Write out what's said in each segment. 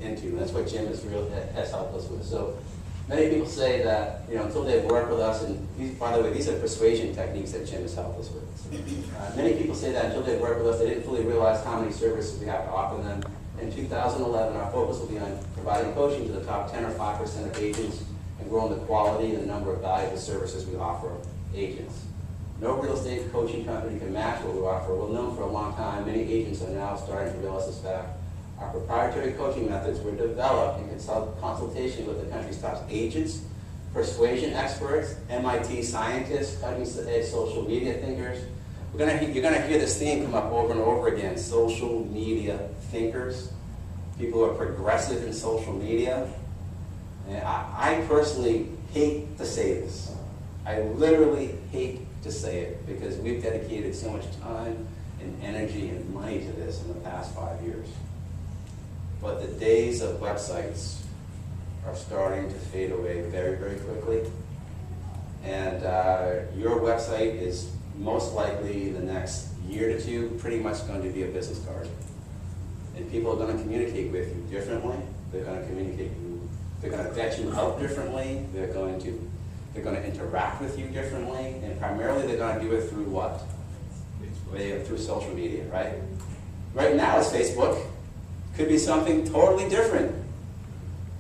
into. And that's what Jim has helped us with. So many people say that, until they've worked with us, and by the way, these are persuasion techniques that Jim has helped us with. So, many people say that until they've worked with us, they didn't fully realize how many services we have to offer them. In 2011, our focus will be on providing coaching to the top 10 or 5% of agents and growing the quality and the number of valuable services we offer agents. No real estate coaching company can match what we offer. We're known for a long time. Many agents are now starting to realize this fact. Our proprietary coaching methods were developed in consultation with the country's top agents, persuasion experts, MIT scientists, cutting-edge social media thinkers. You're going to hear this theme come up over and over again, social media thinkers, people who are progressive in social media. And I personally hate to say this. I literally hate to say it because we've dedicated so much time and energy and money to this in the past 5 years. But the days of websites are starting to fade away very, very quickly. And your website is most likely in the next year to two pretty much going to be a business card. And people are going to communicate with you differently. They're going to vet you out differently. They're going to interact with you differently. And primarily they're going to do it through what? Through social media, right? Right now it's Facebook. Could be something totally different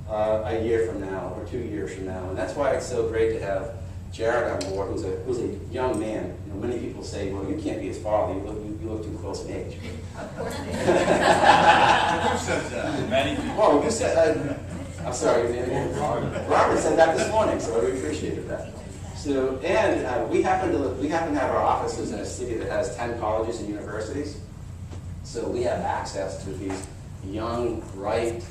a year from now or 2 years from now. And that's why it's so great to have Jared on board, who's a young man. Many people say, well, you can't be his father. You look too close in age. Of course I do. Who says that? Many people. Oh, you said, I'm sorry, your name again? Robert said that this morning, so we appreciated that. So, and we happen to have our offices in a city that has 10 colleges and universities. So we have access to these young, bright,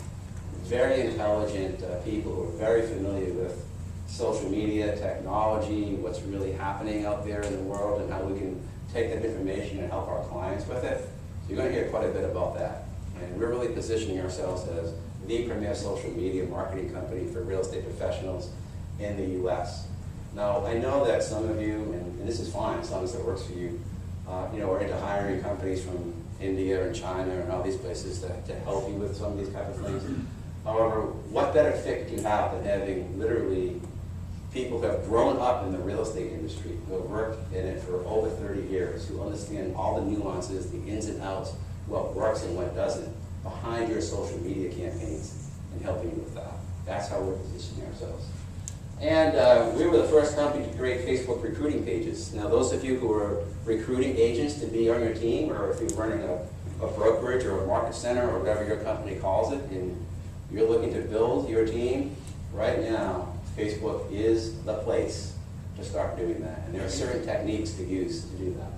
very intelligent people who are very familiar with social media, technology, what's really happening out there in the world, and how we can take that information and help our clients with it. So you're going to hear quite a bit about that. And we're really positioning ourselves as the premier social media marketing company for real estate professionals in the U.S. Now, I know that some of you, and this is fine as long as it works for you, are into hiring companies from India and China and all these places to help you with some of these type of things. However, what better fit do you have than having literally people who have grown up in the real estate industry, who have worked in it for over 30 years, who understand all the nuances, the ins and outs, what works and what doesn't, behind your social media campaigns and helping you with that. That's how we're positioning ourselves. And we were the first company to create Facebook recruiting pages. Now, those of you who are recruiting agents to be on your team, or if you're running a brokerage or a market center or whatever your company calls it, and you're looking to build your team, right now, Facebook is the place to start doing that. And there are certain techniques to use to do that.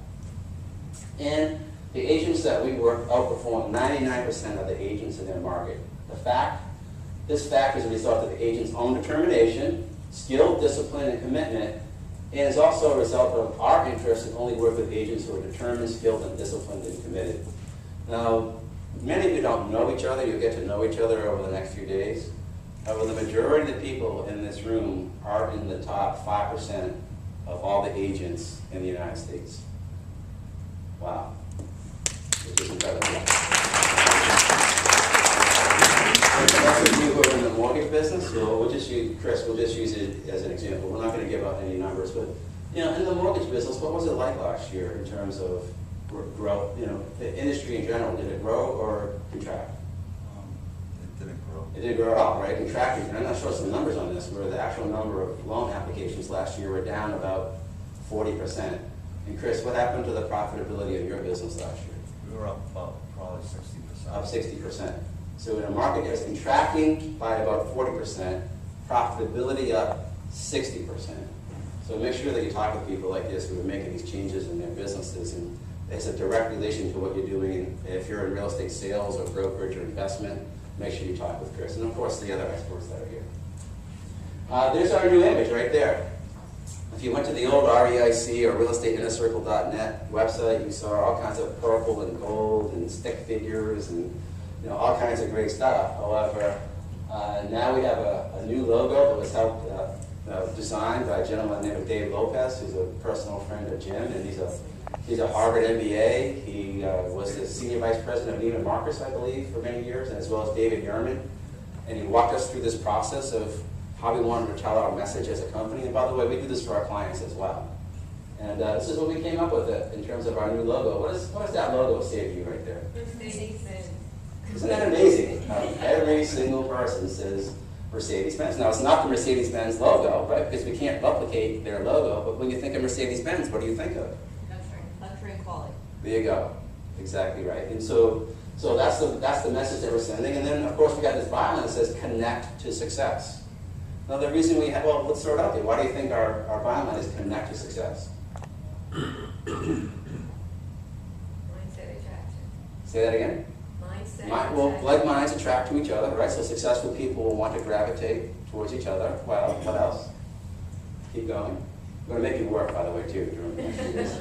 And the agents that we work outperform 99% of the agents in their market. This fact is a result of the agent's own determination, skill, discipline, and commitment, and is also a result of our interest in only work with agents who are determined, skilled, and disciplined and committed. Now, many of you don't know each other. You'll get to know each other over the next few days. However, the majority of the people in this room are in the top 5% of all the agents in the United States. Wow. Which is incredible. For those of you who are in the mortgage business, we'll just use it as an example. We're not going to give out any numbers, but in the mortgage business, what was it like last year in terms of growth? The industry in general, did it grow or contract? It didn't grow. It didn't grow at all, right? Contracting. And I'm going to show some numbers on this, where the actual number of loan applications last year were down about 40%. And Chris, what happened to the profitability of your business last year? We were up probably 60%. Up 60%. So in a market that's contracting by about 40%, profitability up 60%. So make sure that you talk with people like this who are making these changes in their businesses, and there's a direct relation to what you're doing. If you're in real estate sales or brokerage or investment, make sure you talk with Chris. And of course, the other experts that are here. There's our new image right there. If you went to the old REIC or realestateinnercircle.net website, you saw all kinds of purple and gold and stick figures and all kinds of great stuff. However, now we have a new logo that was helped designed by a gentleman named Dave Lopez, who's a personal friend of Jim, and he's a Harvard MBA. He was the senior vice president of Neiman Marcus, I believe, for many years, and as well as David Yerman, And he walked us through this process of how we wanted to tell our message as a company. And by the way, we do this for our clients as well. And this is what we came up with in terms of our new logo. What does that logo say to you right there? Mercedes-Benz. Isn't that amazing? Every single person says Mercedes-Benz. Now, it's not the Mercedes-Benz logo, right? Because we can't replicate their logo. But when you think of Mercedes-Benz, what do you think of? Luxury and quality. There you go. Exactly right. And so that's the message that we're sending. And then, of course, we got this byline that says connect to success. Now, the reason we have, well, let's throw it out there. Why do you think our byline is connect to success? Mindset attraction. Say that again? Mindset Well, attraction. like minds attract to each other, right? So successful people will want to gravitate towards each other. Well, what else? Keep going. I'm going to make you work, by the way, too, during the next few years.